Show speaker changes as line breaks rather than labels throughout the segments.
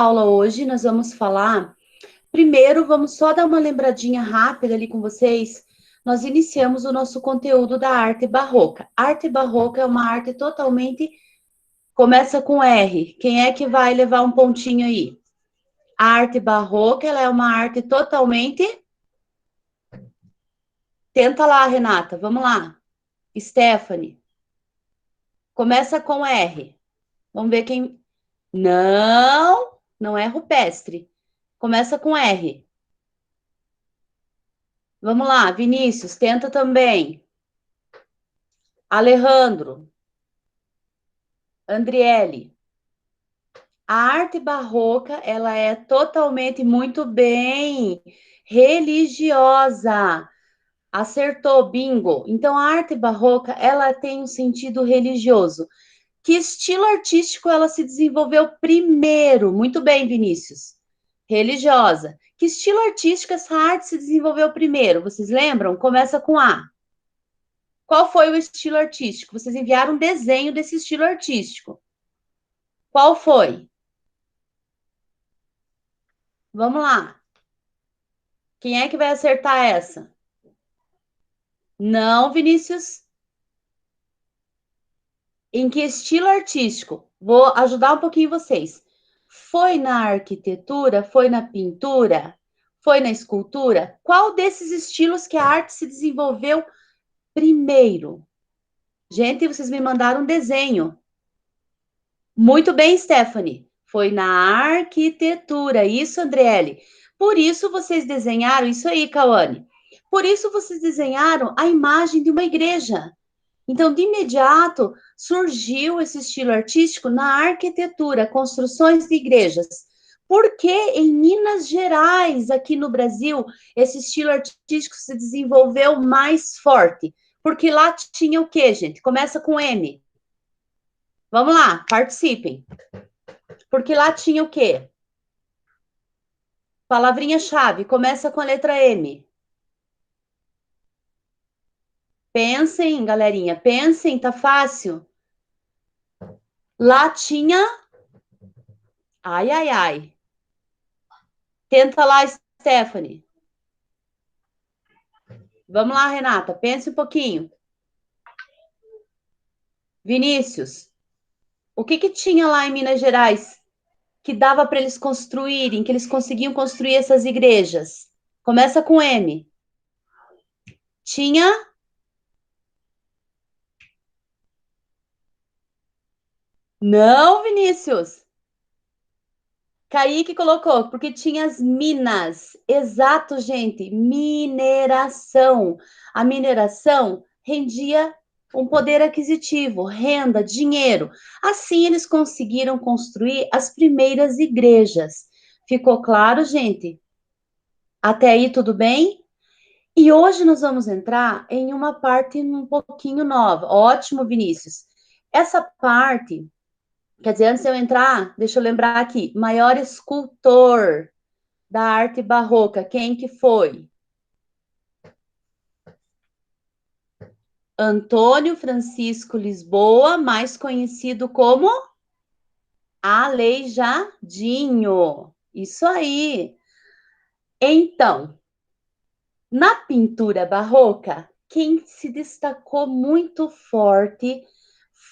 Aula hoje nós vamos falar. Primeiro, vamos só dar uma lembradinha rápida ali com vocês. Nós iniciamos o nosso conteúdo da arte barroca. Arte barroca é uma arte totalmente. Começa com R. Quem é que vai levar um pontinho aí? A arte barroca, ela é uma arte totalmente. Tenta lá, Renata. Vamos lá. Stephanie. Começa com R. Vamos ver quem. Não, não é rupestre. Começa com R. Vamos lá, Vinícius, tenta também. Alejandro, Andriele. A arte barroca, ela é totalmente muito bem religiosa. Acertou, bingo. Então, a arte barroca, ela tem um sentido religioso. Que estilo artístico ela se desenvolveu primeiro? Muito bem, Vinícius. Religiosa. Que estilo artístico essa arte se desenvolveu primeiro? Vocês lembram? Começa com A. Qual foi o estilo artístico? Vocês enviaram um desenho desse estilo artístico. Qual foi? Vamos lá. Quem é que vai acertar essa? Não, Vinícius. Em que estilo artístico? Vou ajudar um pouquinho vocês. Foi na arquitetura? Foi na pintura? Foi na escultura? Qual desses estilos que a arte se desenvolveu primeiro? Gente, vocês me mandaram um desenho. Muito bem, Stephanie. Foi na arquitetura. Isso, Andriele. Por isso vocês desenharam, isso aí, Cauane. Por isso vocês desenharam a imagem de uma igreja. Então, de imediato, surgiu esse estilo artístico na arquitetura, construções de igrejas. Por que em Minas Gerais, aqui no Brasil, esse estilo artístico se desenvolveu mais forte? Porque lá tinha o quê, gente? Começa com M. Vamos lá, participem. Porque lá tinha o quê? Palavrinha-chave, começa com a letra M. Pensem, galerinha, pensem, tá fácil. Lá tinha. Ai, ai, ai. Tenta lá, Stephanie. Vamos lá, Renata, pense um pouquinho. Vinícius, o que que tinha lá em Minas Gerais que dava para eles construírem, que eles conseguiam construir essas igrejas? Começa com M. Tinha. Não, Vinícius. Kaique colocou, porque tinha as minas. Exato, gente. Mineração. A mineração rendia um poder aquisitivo, renda, dinheiro. Assim, eles conseguiram construir as primeiras igrejas. Ficou claro, gente? Até aí, tudo bem? E hoje nós vamos entrar em uma parte um pouquinho nova. Ótimo, Vinícius. Essa parte. Quer dizer, antes de eu entrar, deixa eu lembrar aqui, maior escultor da arte barroca, quem que foi? Antônio Francisco Lisboa, mais conhecido como Aleijadinho. Isso aí. Então, na pintura barroca, quem se destacou muito forte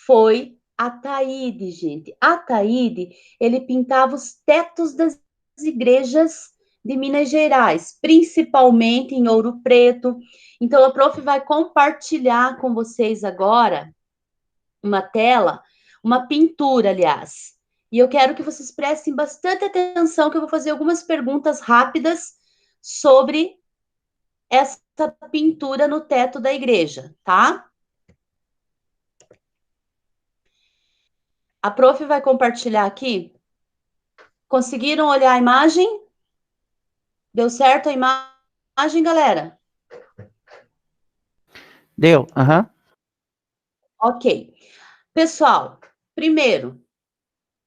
foi Ataíde, gente. Ataíde, ele pintava os tetos das igrejas de Minas Gerais, principalmente em Ouro Preto. Então, a prof vai compartilhar com vocês agora uma tela, uma pintura, aliás. E eu quero que vocês prestem bastante atenção, que eu vou fazer algumas perguntas rápidas sobre essa pintura no teto da igreja, tá? A prof vai compartilhar aqui. Conseguiram olhar a imagem? Deu certo a imagem, galera?
Deu, aham.
Ok. Pessoal, primeiro,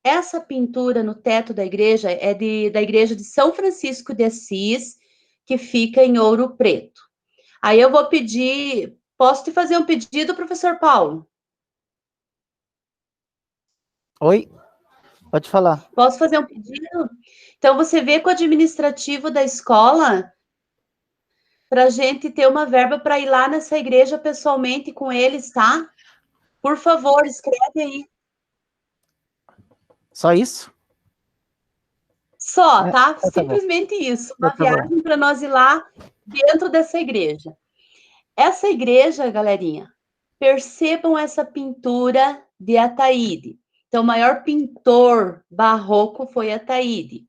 essa pintura no teto da igreja é da igreja de São Francisco de Assis, que fica em Ouro Preto. Aí eu vou pedir, posso te fazer um pedido, professor Paulo?
Oi? Pode falar.
Posso fazer um pedido? Então, você vê com o administrativo da escola para a gente ter uma verba para ir lá nessa igreja pessoalmente com eles, tá? Por favor, escreve aí.
Só isso?
Só, tá?
Tá bom.
Simplesmente isso. Uma
Tá bom.
viagem para nós ir lá dentro dessa igreja. Essa igreja, galerinha, percebam essa pintura de Ataíde. Então, o maior pintor barroco foi Ataíde.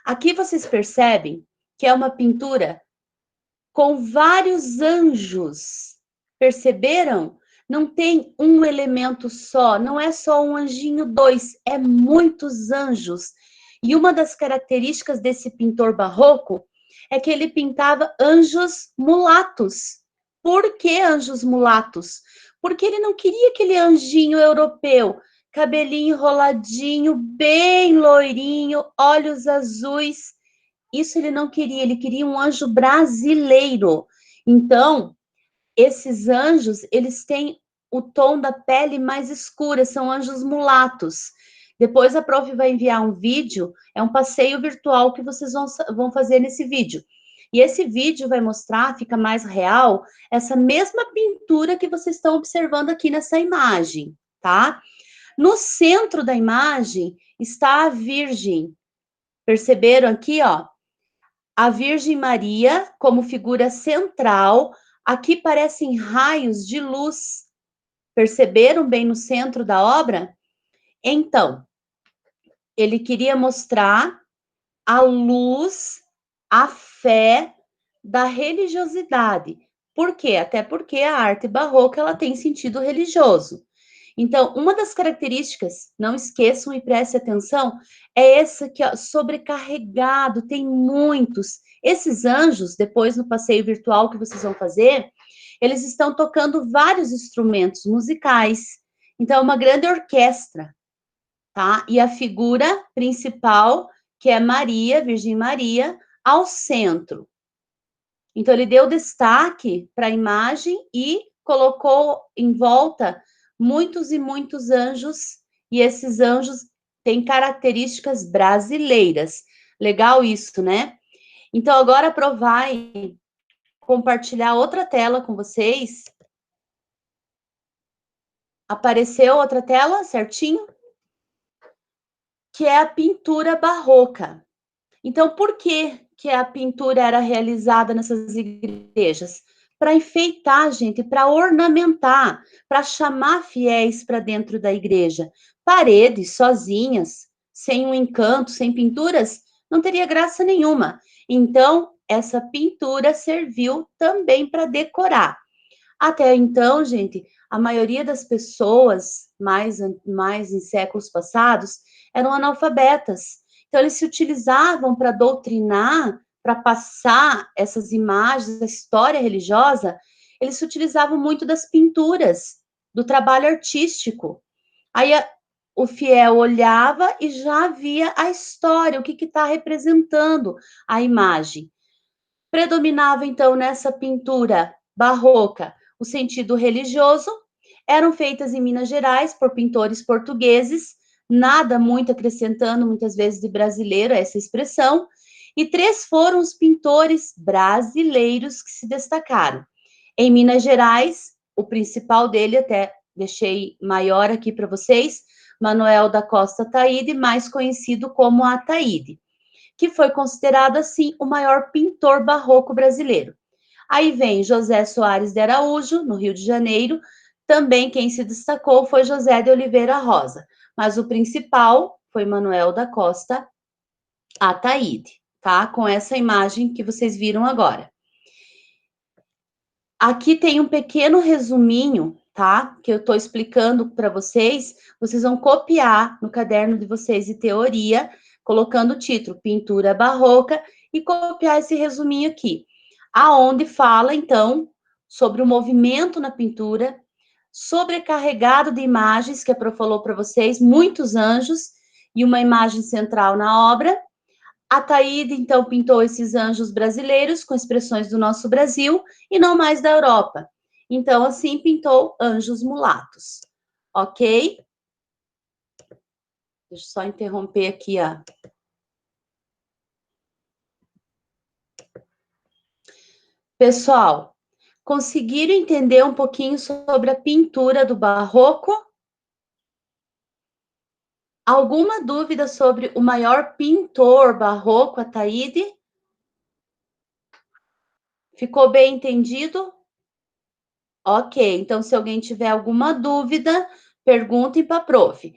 Aqui vocês percebem que é uma pintura com vários anjos. Perceberam? Não tem um elemento só, não é só um anjinho, dois, é muitos anjos. E uma das características desse pintor barroco é que ele pintava anjos mulatos. Por que anjos mulatos? Porque ele não queria aquele anjinho europeu, cabelinho enroladinho, bem loirinho, olhos azuis. Isso ele não queria, ele queria um anjo brasileiro. Então, esses anjos, eles têm o tom da pele mais escura, são anjos mulatos. Depois a prof vai enviar um vídeo, é um passeio virtual que vocês vão fazer nesse vídeo. E esse vídeo vai mostrar, fica mais real, essa mesma pintura que vocês estão observando aqui nessa imagem, tá? No centro da imagem está a Virgem. Perceberam aqui, ó? A Virgem Maria como figura central. Aqui parecem raios de luz. Perceberam bem no centro da obra? Então, ele queria mostrar a luz, a fé da religiosidade. Por quê? Até porque a arte barroca ela tem sentido religioso. Então, uma das características, não esqueçam e prestem atenção, é essa aqui, ó, sobrecarregado, tem muitos. Esses anjos, depois no passeio virtual que vocês vão fazer, eles estão tocando vários instrumentos musicais. Então, é uma grande orquestra, tá? E a figura principal, que é Maria, Virgem Maria, ao centro. Então, ele deu destaque para a imagem e colocou em volta muitos e muitos anjos, e esses anjos têm características brasileiras. Legal isso, né? Então, agora a Pro vai compartilhar outra tela com vocês. Apareceu outra tela, certinho? Que é a pintura barroca. Então, por que a pintura era realizada nessas igrejas? Para enfeitar, gente, para ornamentar, para chamar fiéis para dentro da igreja. Paredes sozinhas, sem um encanto, sem pinturas, não teria graça nenhuma. Então, essa pintura serviu também para decorar. Até então, gente, a maioria das pessoas, mais em séculos passados, eram analfabetas. Então, eles se utilizavam para doutrinar, para passar essas imagens da história religiosa, eles se utilizavam muito das pinturas, do trabalho artístico. Aí o fiel olhava e já via a história, o que está representando a imagem. Predominava, então, nessa pintura barroca o sentido religioso, eram feitas em Minas Gerais por pintores portugueses, nada muito acrescentando, muitas vezes, de brasileiro a essa expressão, e três foram os pintores brasileiros que se destacaram. Em Minas Gerais, o principal dele, até deixei maior aqui para vocês, Manuel da Costa Ataíde, mais conhecido como Ataíde, que foi considerado, assim, o maior pintor barroco brasileiro. Aí vem José Soares de Araújo, no Rio de Janeiro. Também quem se destacou foi José de Oliveira Rosa, mas o principal foi Manuel da Costa Ataíde, tá? Com essa imagem que vocês viram agora. Aqui tem um pequeno resuminho, tá? Que eu estou explicando para vocês. Vocês vão copiar no caderno de vocês de teoria, colocando o título Pintura Barroca e copiar esse resuminho aqui, aonde fala então sobre o movimento na pintura, sobrecarregado de imagens que a Pro falou para vocês, muitos anjos e uma imagem central na obra. Ataíde, então, pintou esses anjos brasileiros com expressões do nosso Brasil e não mais da Europa. Então, assim, pintou anjos mulatos. Ok? Deixa eu só interromper aqui, ó. Pessoal, conseguiram entender um pouquinho sobre a pintura do barroco? Alguma dúvida sobre o maior pintor barroco, Ataíde? Ficou bem entendido? Ok, então se alguém tiver alguma dúvida, perguntem para a prof.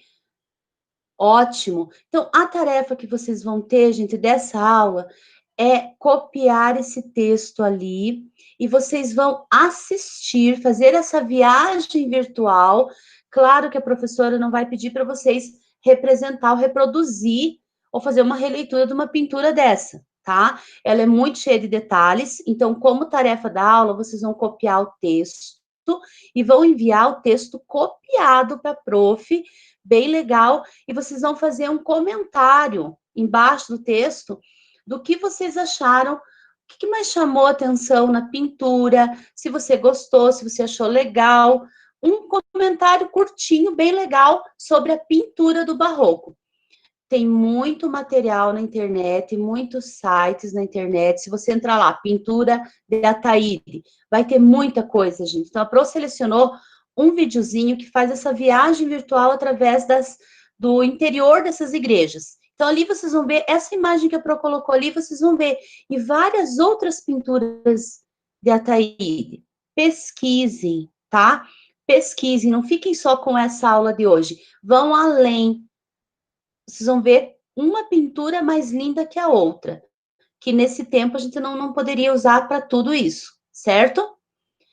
Ótimo. Então, a tarefa que vocês vão ter, gente, dessa aula é copiar esse texto ali e vocês vão assistir, fazer essa viagem virtual. Claro que a professora não vai pedir para vocês representar ou reproduzir ou fazer uma releitura de uma pintura dessa, tá? Ela é muito cheia de detalhes, então, como tarefa da aula, vocês vão copiar o texto e vão enviar o texto copiado para a prof, bem legal, e vocês vão fazer um comentário embaixo do texto do que vocês acharam, o que mais chamou atenção na pintura, se você gostou, se você achou legal, um comentário curtinho, bem legal, sobre a pintura do barroco. Tem muito material na internet, muitos sites na internet. Se você entrar lá, pintura de Ataíde, vai ter muita coisa, gente. Então, a Pro selecionou um videozinho que faz essa viagem virtual através do interior dessas igrejas. Então, ali vocês vão ver, essa imagem que a Pro colocou ali, vocês vão ver, e várias outras pinturas de Ataíde. Pesquisem, tá? Pesquisem, não fiquem só com essa aula de hoje. Vão além. Vocês vão ver uma pintura mais linda que a outra, que nesse tempo a gente não poderia usar para tudo isso, certo?